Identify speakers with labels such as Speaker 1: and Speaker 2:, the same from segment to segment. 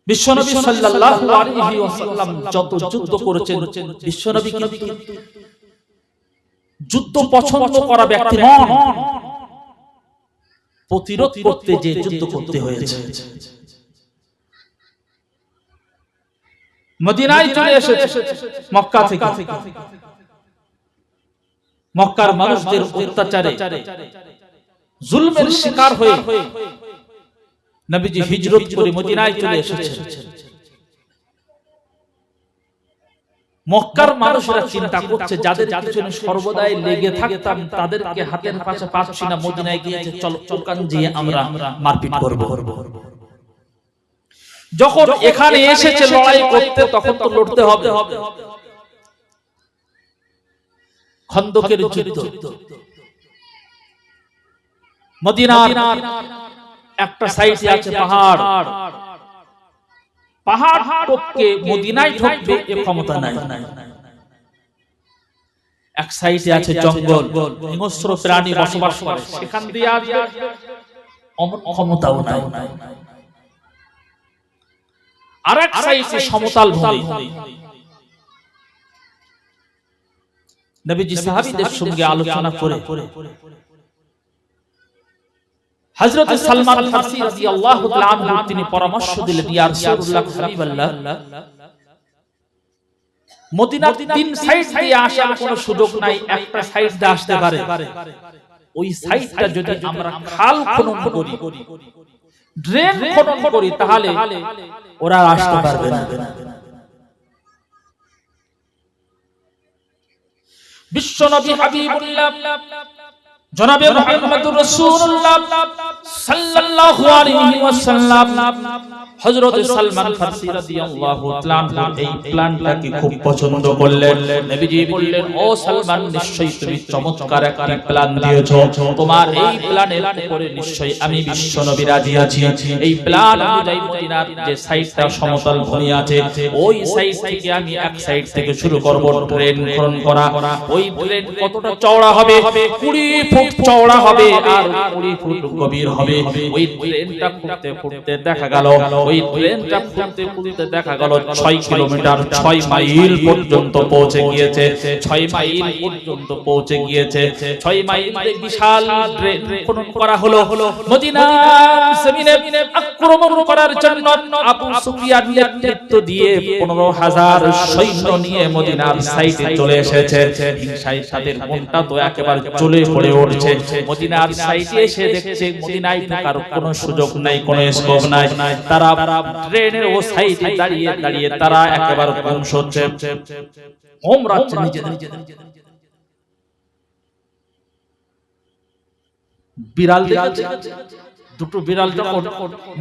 Speaker 1: বিশ্বনবী সাল্লাল্লাহু আলাইহি ওয়াসাল্লাম যত যুদ্ধ করেছেন, বিশ্বনবী কিন্তু যুদ্ধ পছন্দ করা ব্যক্তি নন, প্রতিরোধ করতে যে যুদ্ধ করতে হয়েছে। মদিনায় চলে এসেছে মক্কা থেকে। মক্কার মানুষদের অত্যাচারে জুলমের শিকার হয়ে নবীজি হিজরত করে মদিনায় চলে এসেছেন। মক্কার মানুষরা চিন্তা করছে যাদের পিছনে সর্বদাই লেগে থাকতাম তাদেরকে হাতের পাশে পাচ্ছি না, মদিনায় গিয়েছে চলকান দিয়ে আমরা মারপিট করব। যখন এখানে এসেছে লড়াই করতে তখন তো লড়তে হবে। খন্দকের যুদ্ধ, মদিনার একটা সাইডে আছে পাহাড়, পাহাড় টপকে মদিনায় ঢুকবে এ ক্ষমতা নাই। এক সাইডে আছে জঙ্গল, হিংস্র প্রাণী বসবাস করে, সেখান দিয়ে আসবে অমন ক্ষমতাও নাই। আর এক সাইডে সমতল ভূমি। নবীজি সাহাবীদের সঙ্গে আলোচনা করে হযরত সালমান ফারসি রাদিয়াল্লাহু তাআলা আনহু তিনি পরামর্শ দিলেন, ইয়া রাসূলুল্লাহ হাবিবাল্লাহ, মদিনার তিন সাইড দিয়ে আসার কোনো সুযোগ নাই, একটা সাইড দিয়ে আসতে পারে। ওই সাইডটা যদি আমরা খাল খনন করি, ড্রেন খনন করি, তাহলে ওরা আসতে পারবে না। বিশ্বনবী হাবিবুল্লাহ জনাবে মুহাম্মদুর রাসূলুল্লাহ সাল্লাল্লাহু আলাইহি ওয়াসাল্লাম হযরত সালমান ফারসি রাদিয়াল্লাহু তাআলা এই প্ল্যানটাকে খুব পছন্দ করলেন। নবীজি বললেন, ও সালমান, নিশ্চয়ই তুমি চমৎকার একটা প্ল্যান দিয়েছো, তোমার এই প্ল্যানের উপরে নিশ্চয়ই আমি বিশ্বনবী রাজি আছি। এই প্ল্যান অনুযায়ী মদিনার যে সাইডটা সমতল ভূমি আছে, ওই সাইড থেকে আমি এক সাইড থেকে শুরু করব ট্রেন খনন করা। ওই ট্রেন কতটা চওড়া হবে? 20 ফুট চওড়া হবে আর 20 ফুট গভীর হবে। ওই ট্রেনটা ফুটতে ফুটতে দেখা গেল, ওই ট্রেনটা ফুটতে ফুটতে দেখা গেল 6 কিলোমিটার 6 মাইল পর্যন্ত পৌঁছে গিয়েছে। 6 মাইল পর্যন্ত পৌঁছে গিয়েছে। 6 মাইলে বিশাল ট্রেন খনন করা হলো। মদিনার জমিনে আক্রমণ করার জন্য আবু সুফিয়ান নেতৃত্ব দিয়ে 15,000 সৈন্য নিয়ে মদিনার সাইডে চলে এসেছে। হিংসায় তাদের মনটা তো একেবারে চলে পড়ে উঠছে। মদিনার সাইডে এসে দেখছে মদিনায় ঢোকার কোনো সুযোগ নাই, কোনো স্কোপ নাই। তারা ট্রেনের ও সাইডে দাঁড়িয়ে দাঁড়িয়ে তারা একেবারে ধ্বংস হচ্ছে, হোম রাজ্যে নিজেদের। বিড়াল দেখেছে, দুটো বিড়াল যখন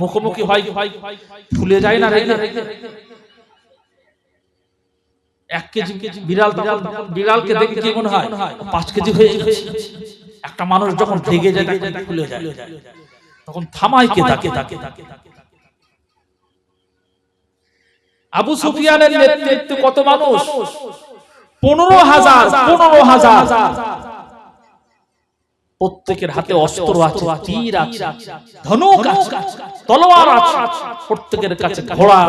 Speaker 1: মুখোমুখি হয় ফুলে যায় না রেগে? 1 কেজি বিড়াল, বিড়ালকে দেখে কি মনে হয় 5 কেজি হয়ে গেছে। একটা মানুষ যখন রেগে যায় ফুলে যায়, তখন থামায় কে তাকে? আবু সুফিয়ানের নেতৃত্বে কত মানুষ? 15,000। প্রত্যেকের হাতে অস্ত্র আছে, তীর আছে, ধনুক আছে, তলোয়ার আছে, প্রত্যেকের কাছে ঘোড়া।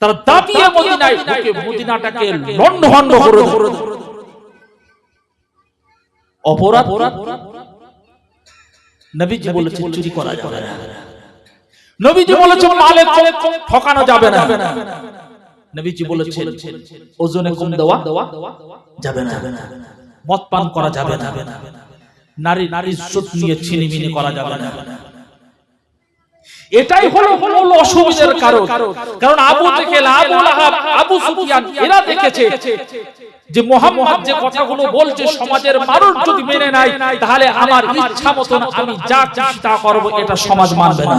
Speaker 1: তারা দাপিয়ে মদিনায় ঢুকে মদিনাটাকে লণ্ডভণ্ড করে দিল। অপরাধ নবীজি বলেছেন চুরি করা যাবে না, নবীজি বলেছেন মালের ঠকানো যাবে না, নবীজি বলেছেন ওজনে কম দেওয়া যাবে না, মদ পান করা যাবে না, নারীর ইজ্জত নিয়ে ছিনিমিনি করা যাবে না। এটাই হলো মূল অসুবিধার কারণ। কারণ আবু জেহেল, আবু লাহাব, আবু সুফিয়ান এরা দেখেছে যে মুহাম্মদ যে কথাগুলো বলছে সমাজের মানুষ যদি মেনে নেয়, তাহলে আমার ইচ্ছা মতন আমি যা খুশি তা করব, এটা সমাজ মানবে না।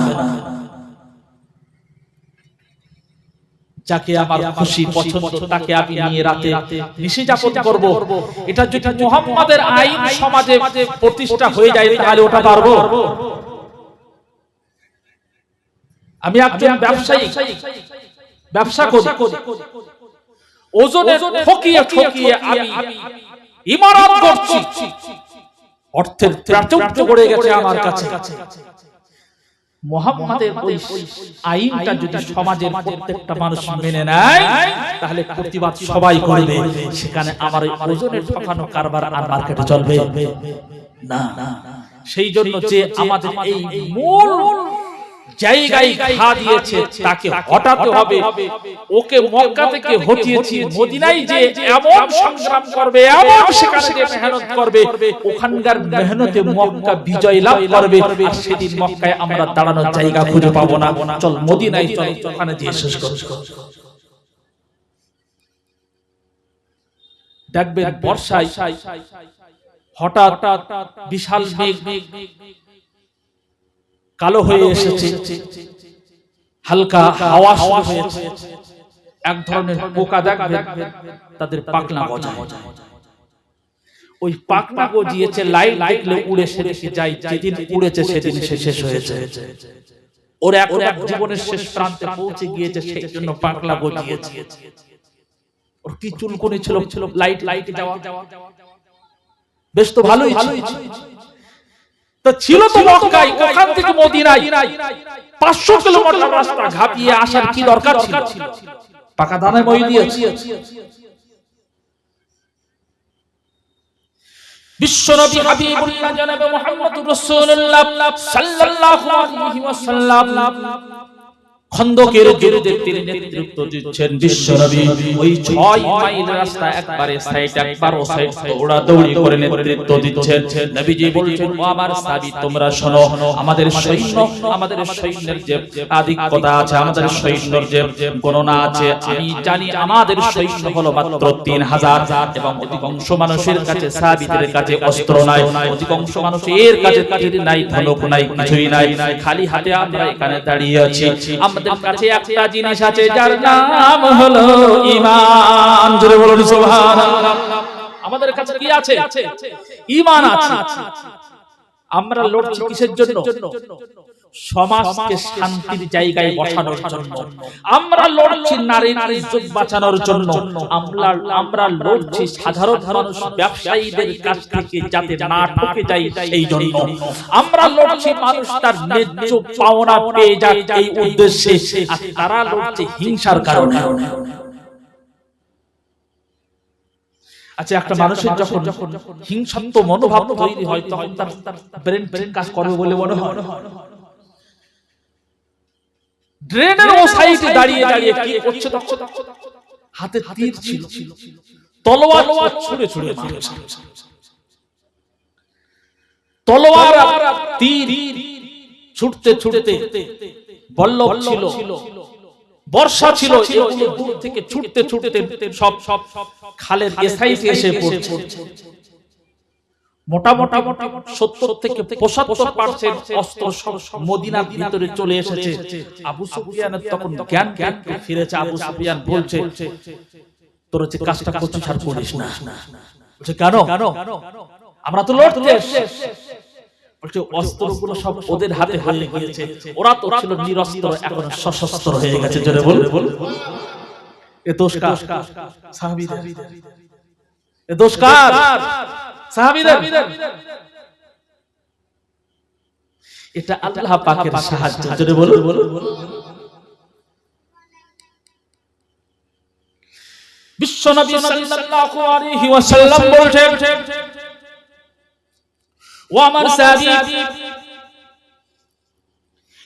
Speaker 1: যাকে আমার খুশি পছন্দ তাকে আমি নিয়ে রাতে নিশি যাপন করব, এটা যদি মুহাম্মাদের আইন সমাজে প্রতিষ্ঠা হয়ে যায় তাহলে ওটা পারবো? আমি একজন ব্যবসায়ী, ব্যবসা করি, ওজনে ঠকিয়ে ঠকিয়ে আমি ইমারত করছি, অর্থের প্রাচুর্য গড়ে গেছে আমার কাছে। মুহাম্মাদের ওই আইনটা যদি সমাজের প্রত্যেকটা মানুষ মেনে নেয় তাহলে প্রতিবাদ সবাই করবে। সেখানে আমার ওই ওজনের ঠকানো কারবার আর মার্কেটে চলবে না। সেই জন্য যে আমাদের এই মূল জায়গায় ঘা দিয়েছে তাকে হটাতে হবে। ওকে মক্কা থেকে হটিয়েছি, মদিনায় যে এমন সংগ্রাম করবে, এমন সেখানে যে মেহনত করবে, ওখানকার মেহনতে মক্কা বিজয় লাভ করবে। আর সেদিন মক্কায় আমরা দাঁড়ানোর জায়গা খুঁজে পাবো না। চল মদিনায় চল, ওখানে দিয়ে শেষ করব। দেখবেন বর্ষায় হঠাৎ বিশাল মেঘ কালো হয়ে এসেছে, হালকা হাওয়া শুরু হয়েছে, এক ধরনের পোকা দেখবেন তাদের পাখনা গজায়। ওই পাখনা গজিয়েছে, লাইট দেখলে উড়ে সেদিকে যায়, যেদিন উড়েছে সেদিন সে শেষ হয়েছে। ওর এখন জীবনের শেষ প্রান্তে পৌঁছে গিয়েছে, সেই জন্য পাখনা গজিয়েছে। ওর কি চুলকুনি ছিল, লাইটে যাওয়া, বেশ তো ভালোই ছিল তো মক্কায়, ওখান থেকে মদিনায় 500 কিলোমিটার রাস্তা ঘাপিয়ে আসার কি দরকার ছিল? পাকা দানায় মই দিয়েছে। বিশ্বনবী হাবিবুল্লাহ জনাবে মুহাম্মদুর রাসূলুল্লাহ সাল্লাল্লাহু আলাইহি ওয়াসাল্লাম খন্দকের যুদ্ধে তিনি নেতৃত্ব দিচ্ছেন। বিশ্বনবী ওই 6 মাইল রাস্তা একবারে সাইড, একবারও সাইড দৌড়াদৌড়ি করে নেতৃত্ব দিচ্ছেন। নবীজি বলছেন, ও আমার সাহাবী তোমরা শোনো, আমাদের সৈন্যের যে আধিক্যতা আছে, আমাদের সৈন্যর যে গণনা আছে, আমি জানি আমাদের সৈন্য হলো মাত্র 3000 এবং অধিকাংশ মানুষের কাছে, সাহাবীদের কাছে অস্ত্র নাই, অধিকাংশ মানুষের কাছে তীর নাই, ধনুক নাই, কিছুই নাই, খালি হাতে আমরা এখানে দাঁড়িয়ে আছি। আমাদের কাছে একটা জিনিস আছে যার নাম হলো ঈমান। জোরে বলুন সুবহানাল্লাহ। আমাদের কাছে কি আছে? ঈমান আছে। আমরা লড়ছি কিসের জন্য? সমাজকে শান্তির জায়গায় বসানোর জন্য। আমরা লড়ছি নারীর ইজ্জত বাঁচানোর জন্য। আমরা লড়ছি সাধারণ মানুষ ব্যবসায়ীদের কাছ থেকে যাতে না ঠকে যায় সেই জন্য। আমরা লড়ছি মানুষ তার ন্যায্য পাওনা পেয়ে যাক এই উদ্দেশ্যে। আর তারা লড়ছে হিংসার কারণে। আচ্ছা, একটা মানুষের যখন হিংসাত্মক মনোভাব তৈরি হয় তখন তার ব্রেন কাজ করবে বলে মনে হয়? ড্রেনের ও সাইডে দাঁড়িয়ে দাঁড়িয়ে কি করছে? হাতে তীর ছিল, তলোয়ার ছুঁড়ে ছুঁড়ে মারছে। তলোয়ার তীর ছুটতে ছুটতে, বল্লভ ছিল, বর্ষা ছিল, এগুলো দূর থেকে ছুটতে ছুটতে সব খালের এসাইতে এসে পড়ছে। মোটামুটি 70 থেকে 75% অস্ত্র সব মদিনার ভিতরে চলে এসেছে। আবু সুফিয়ানের তখন জ্ঞান ফিরেছে। আবু সুফিয়ান বলছে, তোর যে কাজটা করছিস আর করিস না। বলছে, কেন? আমরা তো লড়তে এসেছি। বলছে, অস্ত্রগুলো সব ওদের হাতে হয়ে গিয়েছে, ওরা তো ছিল নিরস্ত্র, এখন সশস্ত্র হয়ে গেছে। জোরে বল। এ দোষ কার? সাহাবীদের। এ দোষ কার? সাহাবীদের। এটা আল্লাহ পাকের সাহায্য। জোরে বল। বিশ্বনবী সাল্লাল্লাহু আলাইহি ওয়াসাল্লাম বলেন, ও আমার সাহাবী,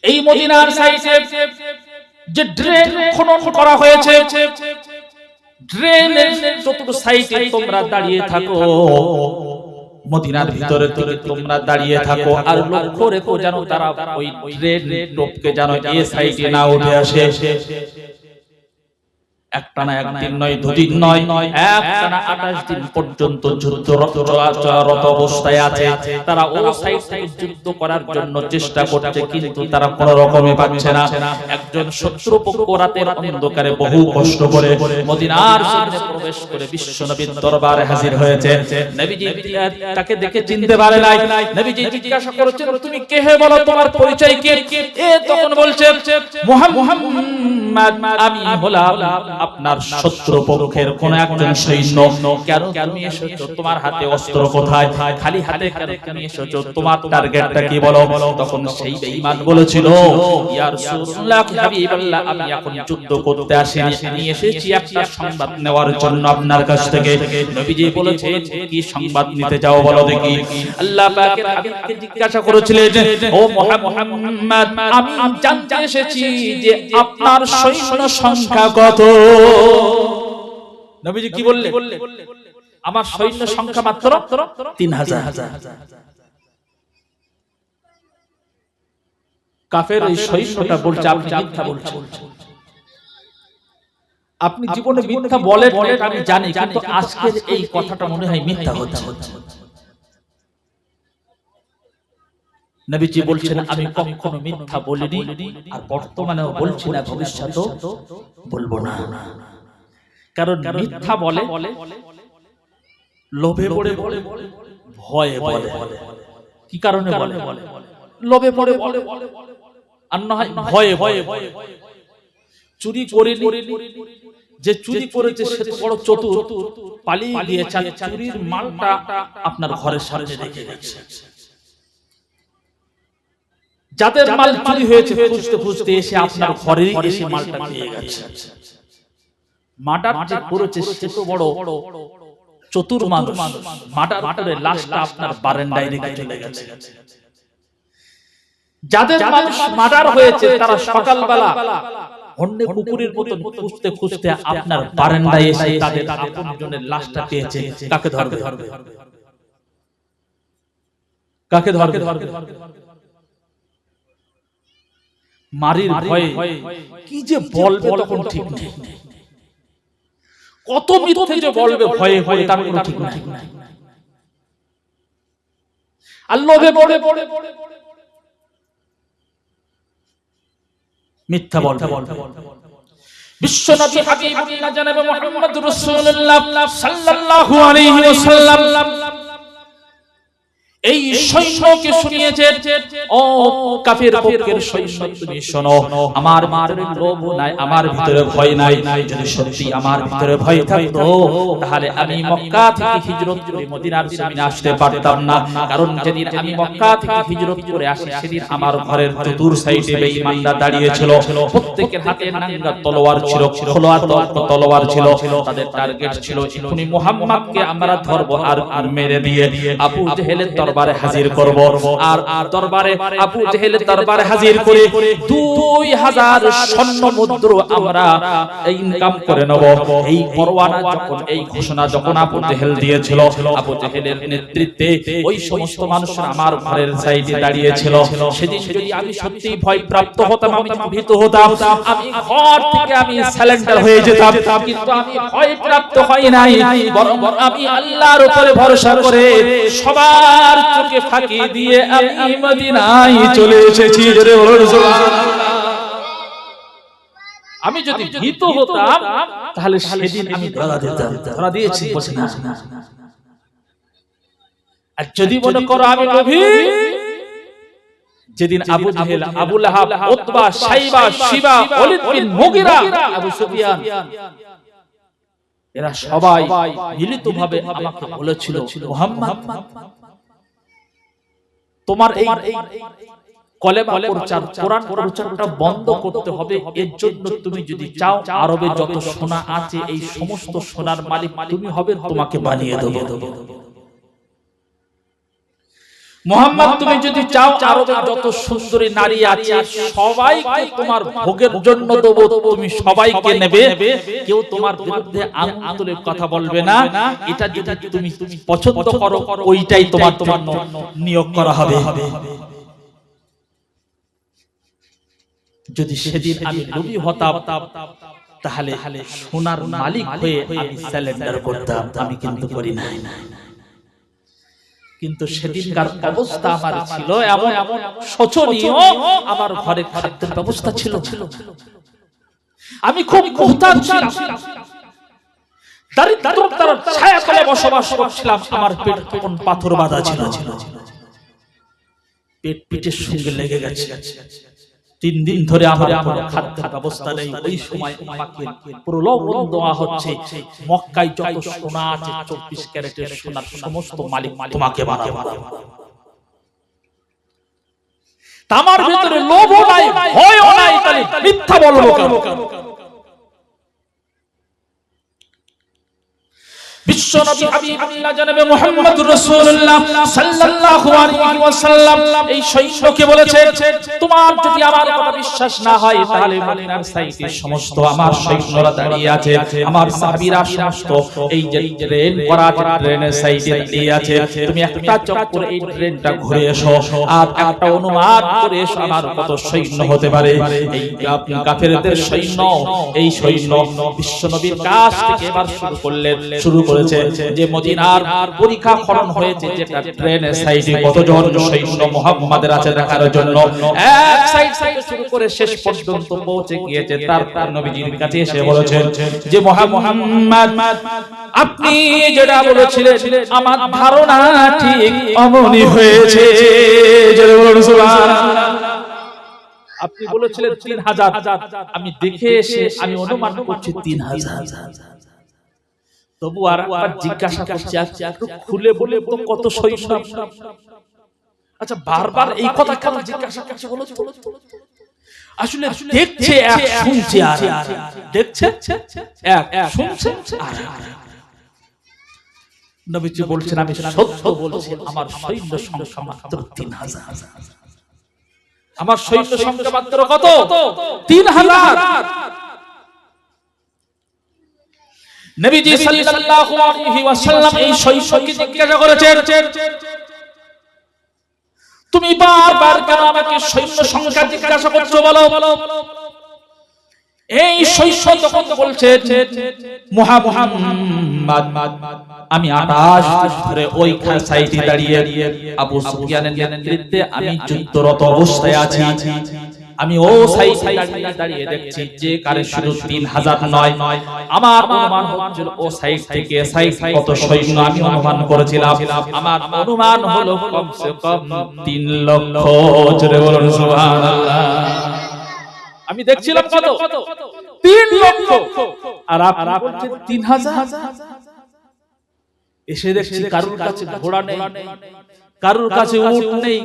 Speaker 1: এই মদিনার সাইডে যে ড্রেন খনন করা হয়েছে, ড্রেনের চতুর্থ সাইডে তোমরা দাঁড়িয়ে থাকো, মদিনার ভিতরে তোমরা দাঁড়িয়ে থাকো, আর লক্ষ্য রেখো যেন তারা ওই ড্রেন টপকে যেন এই সাইডে না উঠে আসে। একটানা একদিন নয়, দুদিন নয়, একটানা 28 দিন পর্যন্ত যুদ্ধরত অবস্থায় আছে। তারা ও সাইড থেকে যুদ্ধ করার জন্য চেষ্টা করছে, কিন্তু তারা কোনো রকমে পাচ্ছে না। একজন শত্রুপক্ষ রাতের অন্ধকারে বহু কষ্ট করে মদিনার সামনে প্রবেশ করে বিশ্বনবীর দরবারে হাজির হয়েছে। নবীজি তাকে দেখে চিনতে পারে নাই। নবীজি জিজ্ঞাসা করেছেন, তুমি কে হে, বলো তোমার পরিচয় কি? এ তখন বলছে, মুহাম্মদ, আমি হলাম আপনার শত্রু পক্ষের কোন একজন সৈন্য, কেন তুমি এসেছো, তোমার হাতে অস্ত্র কোথায়, খালি হাতে কেন তুমি এসেছো, তোমার টার্গেটটা কি বলো। তখন সেই বেঈমান বলেছিল, ইয়া রাসূলুল্লাহ হাবিবাল্লাহ, আমি এখন যুদ্ধ করতে আসিনি, আমি এসেছি একটা সংবাদ নেওয়ার জন্য আপনার কাছ থেকে। নবীজি বলেছেন, কি সংবাদ নিতে যাও বলো দেখি। আল্লাহ পাকের হাবিবকে জিজ্ঞাসা করেছিলেন, ও মুহাম্মদ, আমি জানতে এসেছি যে আপনার সৈন্য সংখ্যা কত। নবীজি কি বললেন, আমার সৈন্য সংখ্যা মাত্র 3000। কাফের এই সৈন্যটা বলছে আপনি মিথ্যা বলছেন। আপনি জীবনে মিথ্যা বলেন এটা আমি জানি, কিন্তু আজকের এই কথাটা মনে হয় মিথ্যা হচ্ছে। নবীজি বলছেন, আমি কখনো মিথ্যা বলিনি, আর বর্তমানেও বলছি না, ভবিষ্যতেও বলবো না। কারণ মিথ্যা বলে লোভে পড়ে, ভয়ে বলে। কি কারণে বলে? লোভে পড়ে বলে, আর না হয় ভয়ে ভয়ে। চুরি করে, যে চুরি করেছে সে তো বড় চতুর, পালিয়ে গিয়েছে, চুরির মালটা আপনার ঘরের সামনে রেখে গেছে। যাদের মাল চুরি হয়েছে খুঁজতে খুঁজতে এসে আপনার ঘরে এসে মালটা পেয়ে গেছে। মার্ডার যে করেছে সে তো বড় চতুর মানুষ, মার্ডার করে লাশটা আপনার বারান্দায় রেখে চলে গেছে। যাদের মানুষ মার্ডার হয়েছে তারা সকালবেলা অন্য কুকুরের মতো খুঁজতে খুঁজতে আপনার বারান্দায় এসে তাদের আপনজনের লাশটা পেয়েছে। কাকে ধরবে? কাকে ধরবে? মারির ভয়ে কি যে বলবে তখন ঠিক নেই, কত মিথ্যে যে বলবে ভয়ে ভয়ে তার কোনো ঠিক নাই। আর লোভে পড়ে মিথ্যা বলবে। বিশ্বনবী হাবিবুল্লাহ জনাব মুহাম্মদুর রাসূলুল্লাহ সাল্লাল্লাহু আলাইহি ওয়াসাল্লাম এই সৈন্যকে শুনিয়েছেন, ও কাফের পক্ষের সৈন্য, তুমি শোনো, আমার ভিতরে লোভ নাই, আমার ভিতরে ভয় নাই। যদি সত্যি আমার ভিতরে ভয় থাকতো তাহলে আমি মক্কা থেকে হিজরত করে মদিনার জমিনে আসতে পারতাম না। কারণ যেদিন আমি মক্কা থেকে হিজরত করে আসি সেদিন আমার ঘরের চতুর সাইডে বেঈমানরা দাঁড়িয়ে ছিল, প্রত্যেকের হাতে নাঙ্গা তলোয়ার ছিল, খোলা তলোয়ার ছিল। তাদের টার্গেট ছিল এখনি মুহাম্মদকে আমরা ধরবো আর মেরে দিয়ে আবু জেহেলের দরবারে হাজির করব। আর দরবারে আবু জেহেলের দরবারে হাজির করে 2000 স্বর্ণ মুদ্রা আমরা ইনকাম করে নেব। এই পরওয়ানা যখন, এই ঘোষণা যখন আবু জেহেল দিয়েছিল, আবু জেহেলের নেতৃত্বে ওই সমস্ত মানুষরা আমার ঘরের সাইডে দাঁড়িয়ে ছিল। সেদিন যদি আমি সত্যি ভয় প্রাপ্ত হতাম, আমি ভীত হতাম, আমি ঘর থেকে আমি সারেন্ডার হয়ে যেতাম। কিন্তু আমি ভয় প্রাপ্ত হই নাই, বরং আমি আল্লাহর উপরে ভরসা করে সবার চোখে ফাঁকি দিয়ে আমি মদিনায় চলে এসেছি। আমি যদি ভীত হতাম তাহলে সেদিন আমি ধরা দিতাম, ধরা দিয়েছি বলছি না। আর যদি মনে করো আমি নবী, যেদিন আবু জেহেল, আবু লাহাব, উতবা, শাইবা, শিবা, ওয়ালিদ বিন মুগিরা, আবু সুফিয়ান, এরা সবাই মিলিতভাবে আমাকে বলেছিল, মুহাম্মদ তোমার এই কলেমা প্রচার, কোরআন প্রচারটা বন্ধ করতে হবে। এর জন্য তুমি যদি চাও আরবে যত সোনা আছে এই সমস্ত সোনার মালিক তুমি হবে, তোমাকে বানিয়ে দেব। মুহাম্মদ তুমি যদি চাও আরবে যত সুন্দরী নারী আছে সবাইকে তোমার ভোগের জন্য দেব, তুমি সবাইকে নেবে, কেউ তোমার বিরুদ্ধে আঙুলে কথা বলবে না। এটা যদি তুমি পছন্দ করো ওইটাই তোমার জন্য নিয়োগ করা হবে। যদি সেদিন আমি লোভী হতাম তাহলে সোনার মালিক হয়ে আমি সারেন্ডার করতাম, আমি কিন্তু করি না। কিন্তু সেদিনকার অবস্থা আমার ছিল এমন শোচনীয়, আমার ঘরে খাদ্যের ব্যবস্থা ছিল, আমি খুব মুহতাজ ছিলাম, দারিদ্রতার ছায়াতলে বসবাস করছিলাম। আমার পেট কোন পাথর বাঁধা ছিল, পেট পিঠের সঙ্গে লেগে গেছে। 3 দিন ধরে আমার কোনো খাদ্যের ব্যবস্থা নেই। ওই সময় আমাকে প্রলোভন দেওয়া হচ্ছে, মক্কায় যত সোনা আছে 24 ক্যারেটের সোনার সমস্ত মালিক তোমাকে বানাবো। আমার ভিতরে লোভও নাই, ভয়ও নাই, তাহলে মিথ্যা বলবো কেন? বিশ্বনবী হাবিবুল্লাহ জনাবে মুহাম্মদুর রাসূলুল্লাহ সাল্লাল্লাহু আলাইহি ওয়াসাল্লাম এই সৈন্যকে বলেছেন, তোমার যদি আমার কথা বিশ্বাস না হয় তাহলে মদিনার সাইডে সমস্ত আমার সৈন্যরা দাঁড়িয়ে আছে, আমার সাহাবীরা সমস্ত এই যে ট্রেন করা ট্রেনের সাইডে দাঁড়িয়ে আছে, তুমি একটা চক্কর এই ট্রেনটা ঘুরে এসো আর একটা অনুমান করে এসো আমার কত সৈন্য হতে পারে। এই কাফেরদের সৈন্য, এই সৈন্য বিশ্বনবীর কাছ থেকে এবার শুরু করেছে যে মদিনার পরীক্ষা খনন হয়েছে, যেটা ট্রেনের সাইডে কতজন সৈন্য মুহাম্মাদের আছে দেখার জন্য এক সাইড থেকে শুরু করে শেষ পর্যন্ত পৌঁছে গিয়েছে। তারপর নবীজির কাছে এসে বলেছেন যে মুহাম্মদ, আপনি যেটা বলেছিলেন আমার ধারণা ঠিক অমনি হয়েছে। জোরে বলুন সুবহানাল্লাহ। আপনি বলেছিলেন 3000, আমি দেখে এসে আমি অনুমান করছি 3000। তবু আর জিজ্ঞাসা করছি, একটু খুলে বলে তো কত সৈন্য? আচ্ছা, বারবার এই কথা কেন জিজ্ঞাসা করছে বলো তো? আসলে দেখছে এক, শুনছে আর, দেখছে এক, শুনছে আর। নবীজি বলছেন আমি সত্য বলছি, আমার সৈন্য সংখ্যা মাত্র 3000। আমার সৈন্য সংখ্যা মাত্র কত? 3000। নবীজি সাল্লাল্লাহু আলাইহি ওয়াসাল্লাম এই সৈন্যকে জিজ্ঞাসা করেছেন, তুমি বারবার কেন আমাকে সৈন্য সংখ্যা জিজ্ঞাসা করছো বলো? এই সৈন্য তখন বলছে, মুহাম্মদ, আমি 28 ধরে ওই সাইডে দাঁড়িয়ে আবু সুফিয়ানের নেতৃত্বে আমি যুদ্ধরত অবস্থায় আছি। আমি ও সাইডে দাঁড়িয়ে দেখছি যে কারে শুধু 3000 নয়, আমার অনুমান হচ্ছিল ও সাইড থেকে সাইড কত সৈন্য আমি অনুমান করেছিলাম, আমার অনুমান হলো কমসে কম 3 লক্ষ। জোরে বলুন সুবহানাল্লাহ। আমি দেখছিলাম কত? 3 লক্ষ। আর আপনি বলছেন 3000। এসে দেখছি কারুর কাছে ঘোড়া নেই, কারুর কাছে উট নেই,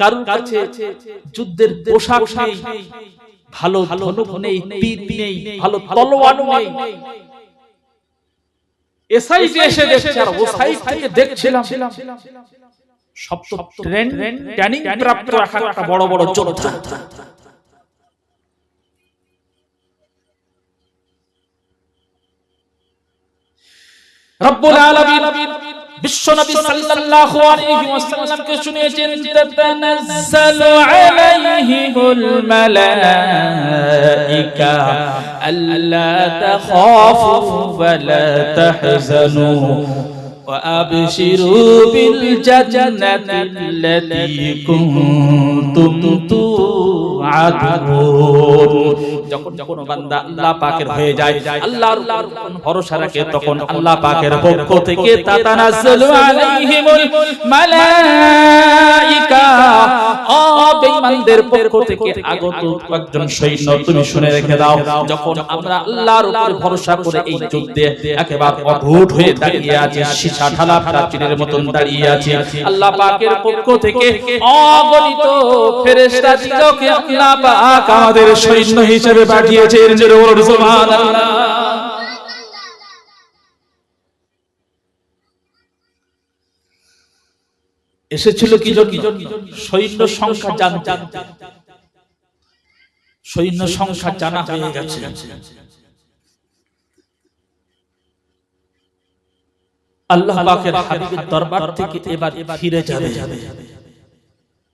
Speaker 1: কারুর কাছে যুদ্ধের পোশাক নেই, ভালো ধনুক নেই, তীর নেই, ভালো তলোয়ার নেই। এই সাইডে এসে দেখছি আর ও সাইড থেকে দেখছিলাম সব তো ট্রেনিং প্রাপ্ত একটা বড় বড় যোদ্ধা। রব্বুল আলামিন বিশ্বনবী সাল্লাল্লাহু আলাইহি ওয়াসাল্লামকে শুনিয়েছেন, তাতানাজ্জালু আলাইহিমুল মালাইকা আল্লা তাখাফু ওয়া লা তাহজানু ওয়া আবশিরু বিল জান্নাতি কুনতুম তুআদুন। যখন কোনো বান্দা আল্লাহ পাকের হয়ে যায়, আল্লাহর ভরসা রাখে, তখন আল্লাহ পাকের পক্ষ থেকে তাতানাজ্জালু আলাইহিমুল মালাইকা, বেঈমানদের পক্ষ থেকে আগত একজন সৈন্য। তুমি শুনে রেখে দাও, যখন আমরা আল্লাহর উপর ভরসা করে এই যুদ্ধে একেবারে অটুট হয়ে দাঁড়িয়ে আছি, সীসা ঢালা প্রাচীরের মতন দাঁড়িয়ে আছি, আল্লাহ পাকের পক্ষ থেকে অগণিত ফেরেশতা দিগকে আল্লাহ পাক আমাদের সৈন্য হিসেবে পাঠিয়েছেন। জোরে বলুন সুবহানাল্লাহ। এসেছিল কি জন্য? সৈন্য সংখ্যা জানতে, সৈন্য সংখ্যা জানা হয়ে গেছে। আল্লাহ পাকের হাবিবের দরবার থেকে এবার ফিরে যাবে।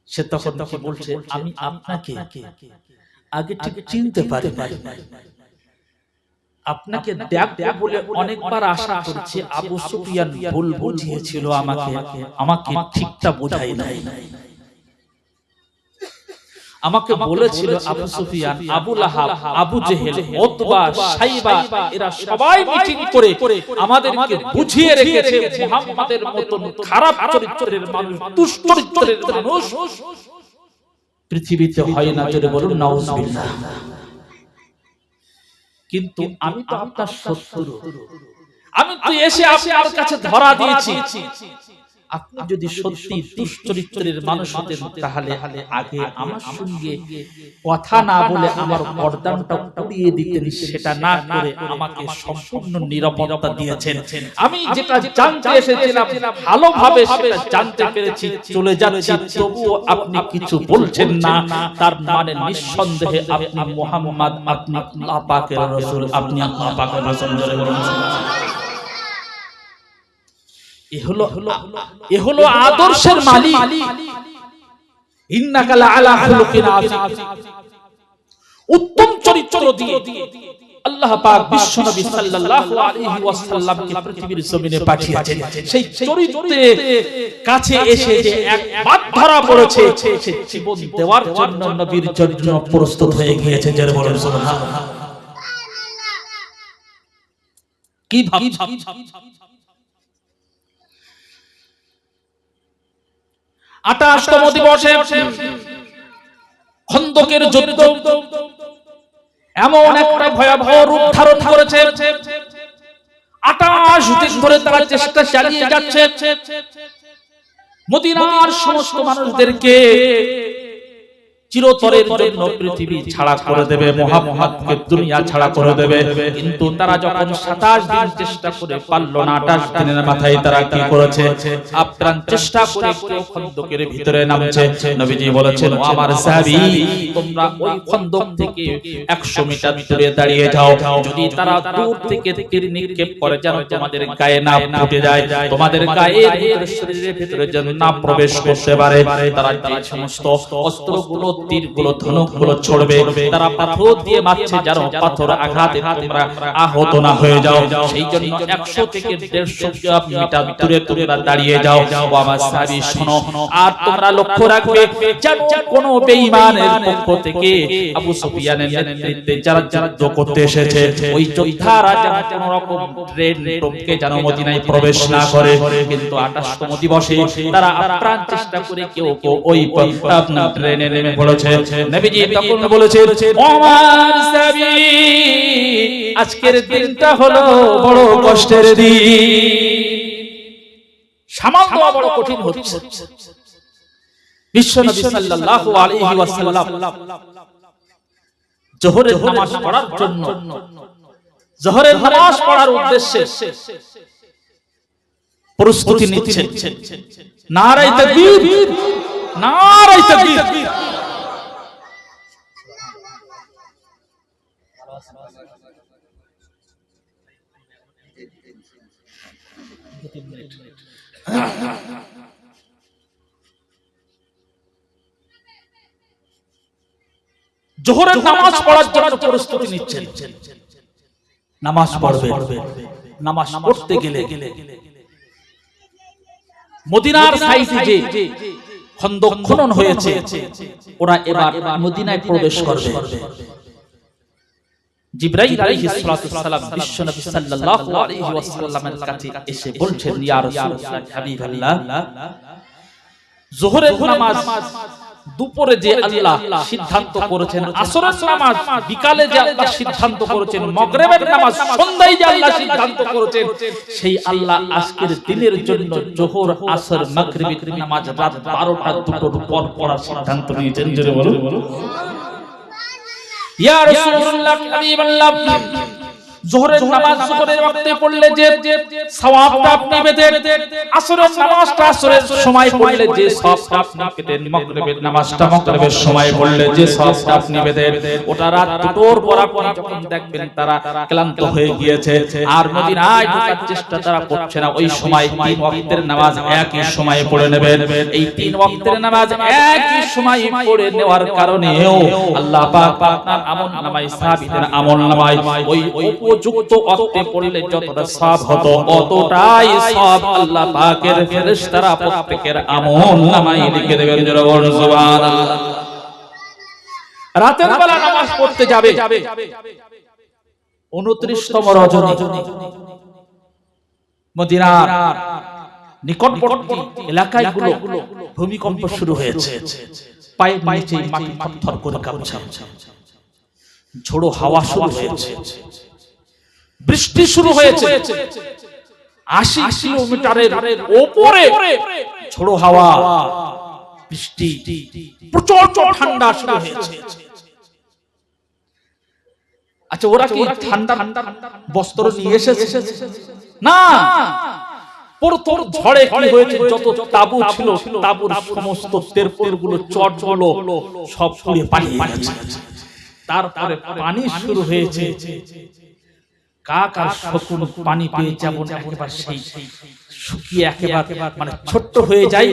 Speaker 1: সে তখন কি বলছে, আমি আপনাকে আগে ঠিক চিনতে পারি, আপনাকে দেখব বলে অনেকবার আশা করছি। আবু সুফিয়ান ভুল বুঝিয়েছিল আমাকে, আমাকে ঠিকটা বোঝাই নাই। আমাকে বলেছিল আবু সুফিয়ান, আবু লাহাব, আবু জেহেল, উতবা, শাইবা এরা সবাই মিটিং করে আমাদেরকে বুঝিয়ে রেখেছে মুহাম্মাদের মতন খারাপ চরিত্রের মানুষ, দুষ্ট চরিত্রের মানুষ পৃথিবীতে হয় না, জোরে বলুন নাউজুবিল্লাহ। কিন্তু আমি তো আপনার শত্রু, আমি তো এসে আপনার কাছে ধরা দিয়েছি। আপনি যদি সত্যি দুশ্চরিত্রের মানুষ হতেন তাহলে আগে আমার সঙ্গে কথা না বলে আমার পর্দাটা উড়িয়ে দিতেন, সেটা না করে আমাকে সম্পূর্ণ নিরাপত্তা দিয়েছেন। আমি যেটা জানতে এসেছিলাম ভালোভাবে সেটা জানতে পেরেছি, চলে যাচ্ছি, তবুও আপনি কিছু বলছেন না, তার মানে নিঃসন্দেহে আপনি মুহাম্মদ, আপনি আল্লাহ পাকের রাসূল, আপনি আল্লাহ পাকের রাসূল। এ হলো আদর্শের মালিক। ইন্নাকা লাআলা খুলুকিন আযীম, উত্তম চরিত্র দিয়ে আল্লাহ পাক বিশ্বনবী সাল্লাল্লাহু আলাইহি ওয়াসাল্লামকে পৃথিবীর জমিনে পাঠিয়েছেন। সেই চরিত্রে কাছে এসে যে একবার ধরা পড়েছে, সে জীবন দেওয়ার জন্য নবীর জন্য প্রস্তুত হয়ে গিয়েছে। যারা বলেন সুবহানাল্লাহ। কি ভাবছেন? 28তম দিবসে খন্দকের যুদ্ধ এমন একটা ভয়াবহ রূপ ধারণ করেছে। 28 দিন ধরে তারা চেষ্টা চালিয়ে যাচ্ছে মদিনার সমস্ত মানুষদেরকে চিরতরের জন্য পৃথিবী ছাড়া করে দেবে, মুহাম্মদকে দুনিয়া ছাড়া করে দেবে। কিন্তু তারা যখন 27 দিন চেষ্টা করে পারল না, 28 দিনের মাথায় তারা কি করেছে? আপ্রাণ চেষ্টা করে কেউ খন্দকের ভিতরে নামছে। নবীজি বলেছেন, ও আমার সাহাবী, তোমরা ওই খন্দক থেকে 100 মিটার দূরে দাঁড়িয়ে যাও। যদি তারা দূর থেকে তীর নিক্ষেপ করে, যেন তোমাদের গায়ে না ফুটে যায়, তোমাদের গায়ে শরীরের ভিতরে যেন না প্রবেশ করতে পারে। তারা যে সমস্ত অস্ত্রগুলো, তীরগুলো, ধনুকগুলো ছড়বে, তারা পাথর দিয়ে মারছে, যেন পাথর আঘাতে তোমরা আহত না হয়ে যাও। সেই জন্য 100 থেকে 150 মিটার দূরে তোমরা দাঁড়িয়ে যাও। ও আমার সাহাবী শোনো, আর তোমরা লক্ষ্য রাখবে যেন কোনো বেঈমানের পক্ষ থেকে আবু সুফিয়ানের নেতৃত্বে যারা যুদ্ধ করতে এসেছে, ওই যোদ্ধারা যেন কোনো রকম ট্রেন টপকে যেন মদিনায় প্রবেশ না করে। কিন্তু 28তম দিবসে তারা আপ্রাণ চেষ্টা করে কেউ ওই ট্রেনে নেমে পড়েছে। নবীজি তখন বলেছেন, ও আমার সাহাবী, আজকের দিনটা হলো বড় কষ্টের দিন, সামাল দেওয়া বড় কঠিন হচ্ছে। বিশ্বনবী সাল্লাল্লাহু আলাইহি ওয়াসাল্লাম যোহরের নামাজ পড়ার জন্য, যোহরের নামাজ পড়ার উদ্দেশ্যে প্রস্তুতি নিচ্ছেন। নারায়ে তাকবীর, নারায়ে তাকবীর। যোহরের নামাজ পড়ার জন্য প্রস্তুতি নিচ্ছেন। নামাজ পড়বে, নামাজ পড়তে গেলে মদিনার সাইডে যে খন্দক খনন হয়েছে, ওরা এবার মদিনায় প্রবেশ করবে। জিবরাইল আলাইহিস সালাতু ওয়াস সালাম বিশ্বনবী সাল্লাল্লাহু আলাইহি ওয়াসাল্লামের কাছে এসে বলছেন, ইয়া রাসূলুল্লাহ, হাবিবাল্লাহ, যোহরের নামাজ দুপুরে যে আল্লাহ সিদ্ধান্ত করেছেন, আসরের নামাজ বিকালে যে আল্লাহ সিদ্ধান্ত করেছেন, মাগরিবের নামাজ সন্ধ্যায় যে আল্লাহ সিদ্ধান্ত করেছেন, সেই আল্লাহ আজকের দিনের জন্য যোহর, আসর, মাগরিবের নামাজ রাত 12টা দুটোর পর পড়ার সিদ্ধান্ত নিয়েছেন। জোরে বলুন ইয়া রাসূলুল্লাহ, হাবিবাল্লাহ, যোহরের নামাজ যোহরের ওয়াক্তে পড়লে যে সওয়াবটা আপনি পেতেন, আসরের নামাজটা আসরের সময় পড়লে যে সওয়াবটা আপনি পেতেন, মাগরিবের নামাজটা মাগরিবের সময় পড়লে যে সওয়াবটা আপনি পেতেন, ওটা রাত দুটোর পর আপনি যখন দেখবেন তারা ক্লান্ত হয়ে গিয়েছে আর মদিনায় ঢোকার চেষ্টা তারা করছে না, ওই সময় 3 ওয়াক্তের নামাজ একই সময়ে পড়ে নেবেন। এই 3 ওয়াক্তের নামাজ একই সময়ে পড়ে নেওয়ার কারণেও আল্লাহ পাক আপনার আমলনামায়, সাহাবীদের আমলনামায় ওই যুক্ত ওয়াক্তে পড়লে যতটা সওয়াব হতো, অতটাই সওয়াব আল্লাহ পাকের ফেরেশতারা প্রত্যেকের আমলনামায় লিখে দেবেন। সুবহানাল্লাহ। রাতের বেলা নামাজ পড়তে যাবে 29তম রজনী, মদিনার নিকটবর্তী এলাকাগুলো ভূমিকম্প শুরু হয়েছে। পায়ের নিচে মাটি থরথর করে কাঁপছে। ঝোড়ো হাওয়া শুরু হয়েছে, বৃষ্টি শুরু হয়েছে। 80 কিলোমিটারের উপরে ঝোড়ো হাওয়া, বৃষ্টি, প্রচন্ড ঠান্ডা শুরু হয়েছে। আচ্ছা, ওরা কি ঠান্ডা বস্ত্র নিয়ে এসেছে? না, প্রথম ঝড়ে কি হয়েছে, যত তাবু ছিল তাবুর সমস্ত তেরপোলগুলো, চটগুলো সব পুড়ে পালিয়ে গেছে। তারপরে পানি শুরু হয়েছে। কাক আর শকুন পানি পেয়ে যেমন একেবারে সেই শুকিয়ে একেবারে মানে ছোট্ট হয়ে যায়,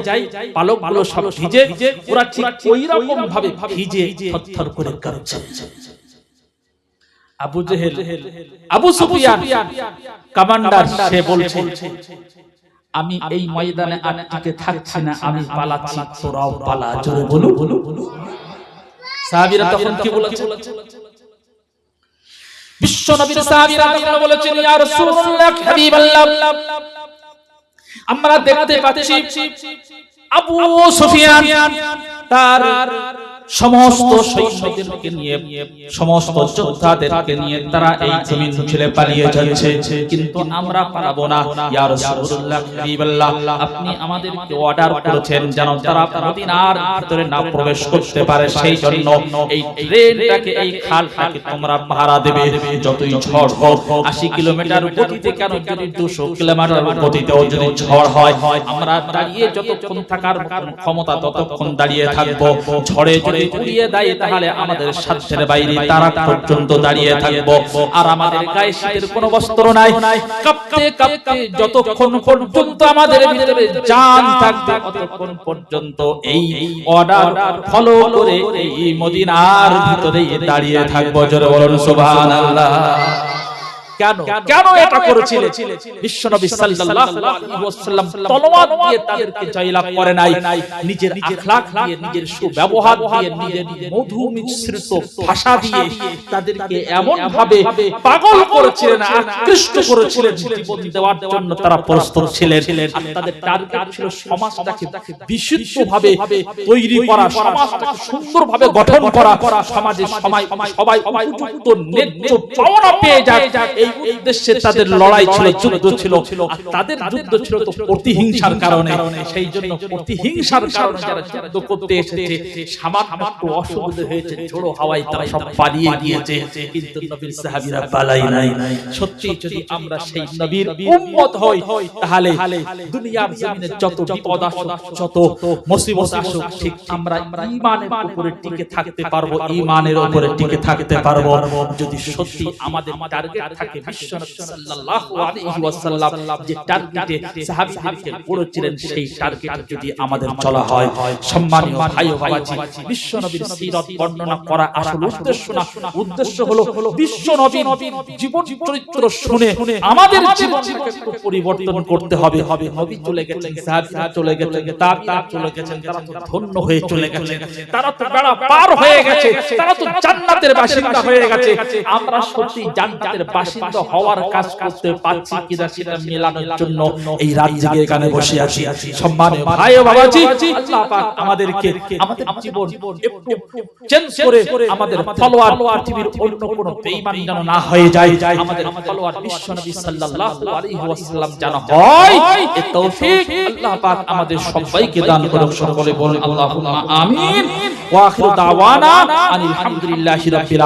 Speaker 1: পালকগুলো সব ভিজে, ওরা ঠিক ওই রকম ভাবে ভিজে থরথর করে কাঁপছে। আবু জেহেল, আবু সুফিয়ান কমান্ডার, সে বলছে আমি এই ময়দানে আর টিকে থাকছি না, আমি পালাচ্ছি, তোরাও পালা। জোরে বলুন। সাহাবীরা তখন কি বলেছে? বিশ্ব নবীর সাহাবীরা বলেছেন, ইয়া রাসূলুল্লাহ, হাবিবাল্লাহ, আমরা দেখতে পাচ্ছি আবু সুফিয়ান তার সমস্ত সৈন্যদেরকে নিয়ে, সমস্ত যোদ্ধাদেরকে নিয়ে তারা এই জমিন ছেড়ে পালিয়ে যাচ্ছে, কিন্তু আমরা পালাবো না। ইয়া রাসূলুল্লাহ, হাবিবাল্লাহ, আপনি আমাদেরকে অর্ডার করেছেন যেন তারা মদিনার ভিতরে না প্রবেশ করতে পারে, সেই জন্য এই ট্রেনটাকে, এই খালটাকে তোমরা পাহারা দেবে। যতই ঝড় হোক, 80 কিলোমিটার গতিতে কেন, যদি 200 কিলোমিটার গতিতেও যদি ঝড় হয়, আমরা দাঁড়িয়ে যতক্ষণ থাকার ক্ষমতা ততক্ষণ দাঁড়িয়ে থাকবো। ঝড়ে যদি উড়িয়ে দেয় তাহলে আমাদের সাধ্যের বাইরে তারা পর্যন্ত দাঁড়িয়ে থাকবো। আর আমাদের গায়ে শীতের কোনো বস্ত্র নাই, কাঁপতে কাঁপতে যতক্ষণ পর্যন্ত আমাদের ভিতরে জান থাকবে ততক্ষণ পর্যন্ত এই অর্ডার ফলো করে এই মদিনার ভিতরে দাঁড়িয়ে থাকবো। জোরে বলুন সুবহানাল্লাহ। কেন এটা করেছিলেন? বিশ্বনবী সাল্লাল্লাহু আলাইহি ওয়াসাল্লাম তলোয়ার দিয়ে তাদেরকে জয়লাভ করে নাই, নিজের আখলাক দিয়ে, নিজের সুব্যবহার দিয়ে, নিজের মধু মিশ্রিত ভাষা দিয়ে তাদেরকে এমন ভাবে পাগল করেছিলেন, আকৃষ্ট করেছিলেন, জীবন দেওয়ার জন্য তারা প্রস্তুত ছিলেন। আর তাদের টার্গেট ছিল সমাজটাকে বিশুদ্ধভাবে তৈরি করা, সমাজটাকে সুন্দরভাবে গঠন করা, সমাজে সবাই উপযুক্ত ন্যায্য পাওনা পেয়ে যায়, এই উদ্দেশ্যে তাদের লড়াই ছিল, যুদ্ধ ছিল। আর তাদের যুদ্ধ ছিল তো প্রতিহিংসার কারণে। সেই জন্য প্রতিহিংসার কারণে যারা যুদ্ধ করতে এসেছে, সামান্য একটু অসুবিধা হয়েছে, ঝোড়ো হাওয়ায় তারা সব পালিয়ে গিয়েছে, কিন্তু নবীর সাহাবীরা পালাই নাই। সত্যি যদি আমরা সেই নবীর উম্মত হই, তাহলে দুনিয়ার জমিনে যত বিপদ আসুক, যত মুসিবত আসুক, ঠিক আমরা ঈমানের উপরে টিকে থাকতে পারবো, ঈমানের উপরে টিকে থাকতে পারবো। যদি সত্যি আমাদের টার্গেট থাকে বিশ্বনবী সাল্লাল্লাহু আলাইহি ওয়াসাল্লাম যে টার্গেটে সাহাবীদেরকে বলেছিলেন, সেই টার্গেটে যদি আমাদের চলা হয়, সম্মানীয় ভাই ও বাবাজি, বিশ্বনবীর সিরাত বর্ণনা করা আসল উদ্দেশ্য না। উদ্দেশ্য হলো বিশ্বনবীর জীবন চরিত্র শুনে আমাদের জীবনটাকে একটু পরিবর্তন করতে হবে। নবী চলে গেছেন, সাহাবীরা চলে গেছেন, তাবিঈরা চলে গেছেন, তারা তো ধন্য হয়ে চলে গেছেন, তারা তো বেড়া পার হয়ে গেছে, তারা তো জান্নাতের বাসিন্দা হয়ে গেছে। আমরা সত্যি জান্নাতের বাসিন্দা হওয়ার কাজ করতে পারছি কিনা সেটা মেলানোর জন্য এই রাত জেগে এখানে বসে আছি। সম্মানীয় ভাই ও বাবাজি, আল্লাহ পাক আমাদেরকে আমাদের জীবন একটু চেঞ্জ করে আমাদের ফলোয়ার পৃথিবীর অন্য কোন বেঈমান যেন না হয়ে যায়, আমাদের ফলোয়ার বিশ্বনবী সাল্লাল্লাহু আলাইহি ওয়াসাল্লাম যেন হয়, এই তৌফিক আল্লাহ পাক আমাদের সবাইকে দান করুন। সকলে বলুন আল্লাহুম্মা আমিন। ওয়া আখিরু দাওয়ানা আনিল হামদুলিল্লাহি রাব্বিল